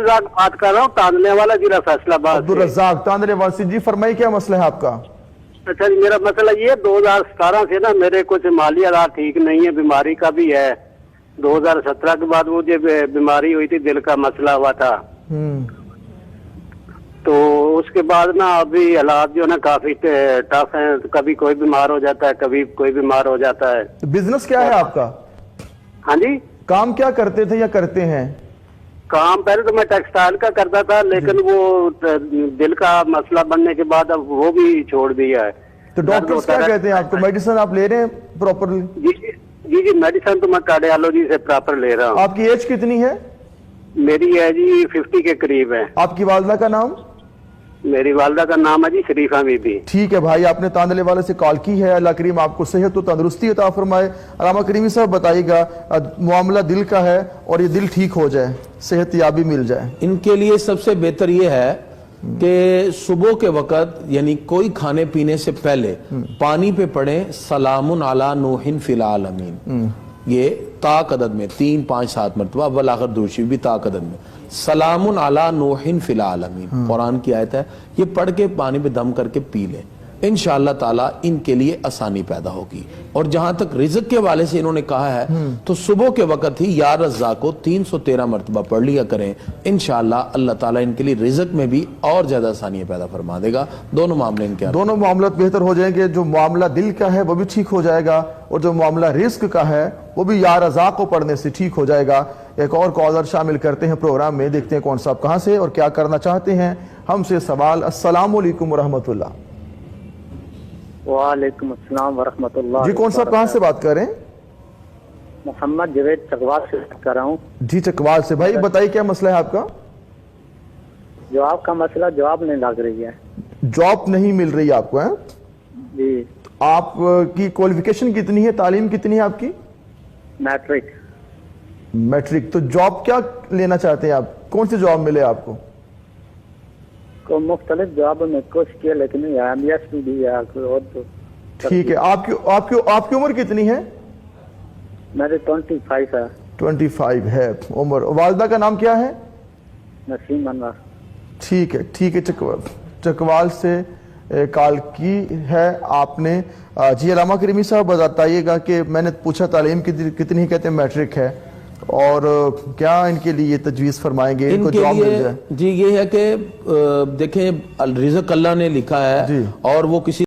रज़ाक बात कर रहा हूँ, तांदले वाला जिला फैसलाबाद अब्दुल से। रज़ाक तांदले वासी जी, फरमाइए क्या मसला है आपका? अच्छा जी, मेरा मसला ये 2017 से ना मेरे कुछ माली हालात ठीक नहीं है, बीमारी का भी है। 2017 के बाद मुझे बीमारी हुई थी, दिल का मसला हुआ था। तो उसके बाद ना अभी हालात जो है ना काफी टफ हैं। कभी कोई बीमार हो जाता है, कभी कोई बीमार हो जाता है। बिजनेस क्या है आपका? हाँ जी, काम क्या करते थे या करते हैं? काम पहले तो मैं टेक्सटाइल का करता था, लेकिन वो दिल का मसला बनने के बाद अब वो भी छोड़ दिया है। तो डॉक्टर्स क्या कहते हैं आपको? मेडिसिन आप ले रहे हैं प्रॉपरली? जी, मेडिसिन तो मैं कार्डियोलॉजी से प्रॉपर ले रहा हूँ। आपकी एज कितनी है? मेरी है जी 50 के करीब है। आपकी वालदा का नाम? मेरी वालदा का नाम है जी शरीफा बीबी। ठीक है भाई, आपने तांदले वाले से कॉल की है। अल्लाह करीम आपको सेहत और तंदुरुस्ती अता फरमाए। अलामा करीमी साहब बताइएगा, मामला दिल का है और ये दिल ठीक हो जाए, सेहत याबी मिल जाए। इनके लिए सबसे बेहतर ये है कि सुबह के वक्त यानी कोई खाने पीने से पहले पानी पे पढ़े सलामुन अला नूहिन फिल आलमीन। ये ताक अदद में 3, 5, 7 मरतबा, अव्वल आखिर दूसरी भी ताक अदद में सलामुन अला नूहिन फिल आलमीन कुरान की आयत है। ये पढ़ के पानी पे दम करके पी ले, इंशाअल्लाह ताला इनके लिए आसानी पैदा होगी। और जहां तक रिज़्क के वाले से इन्होंने कहा है तो सुबह के वक्त ही या रज़्ज़ाक़ को 313 मरतबा पढ़ लिया करें। इंशाअल्लाह अल्लाह ताला इनके लिए रिज़्क में भी और ज्यादा आसानियां पैदा फरमा देगा। दोनों मामले इनके दोनों मामला बेहतर हो जाएंगे। जो मामला दिल का है वो भी ठीक हो जाएगा और जो मामला रिस्क का है वो भी या रज़्ज़ाक़ को पढ़ने से ठीक हो जाएगा। एक और कॉलर शामिल करते हैं प्रोग्राम में, देखते हैं कौन सा, आप कहां से और क्या करना चाहते हैं हमसे सवाल। अस्सलाम वालेकुम वरहमतुल्लाह। वालेकुम अस्सलाम वरहमतुल्लाह। जी कौन सा, कहां से बात कर रहे हैं? मोहम्मद जवेद चकवाल से बात कर रहा हूँ। जी चकवाल से। भाई बताइए क्या मसला है आपका? जॉब का मसला, जॉब नहीं लग रही है। जॉब नहीं मिल रही आपको है? जी। आपकी क्वालिफिकेशन कितनी है, तालीम कितनी है आपकी? मैट्रिक। मैट्रिक। तो जॉब क्या लेना चाहते हैं आप? कौन सी जॉब मिले आपको? को मुख्तलिफ जॉब में कोशिश किया लेकिन MBS भी है और तो। ठीक है। आपकी उम्र कितनी है? मेरे 25 है। 25 है उम्र। वालदा का नाम क्या है? नसीम अनवर। ठीक है, ठीक है। चकवाल से कॉल की है आपने। जी अलामा करीमी साहब बताइएगा कि मैंने पूछा तालीम कितनी है, कहते हैं मैट्रिक है, और क्या इनके लिए तजवीज़ फरमाएंगे, इनको जॉब मिल जाए? जी ये है कि देखें रिज़्क अल्लाह ने लिखा है और वो किसी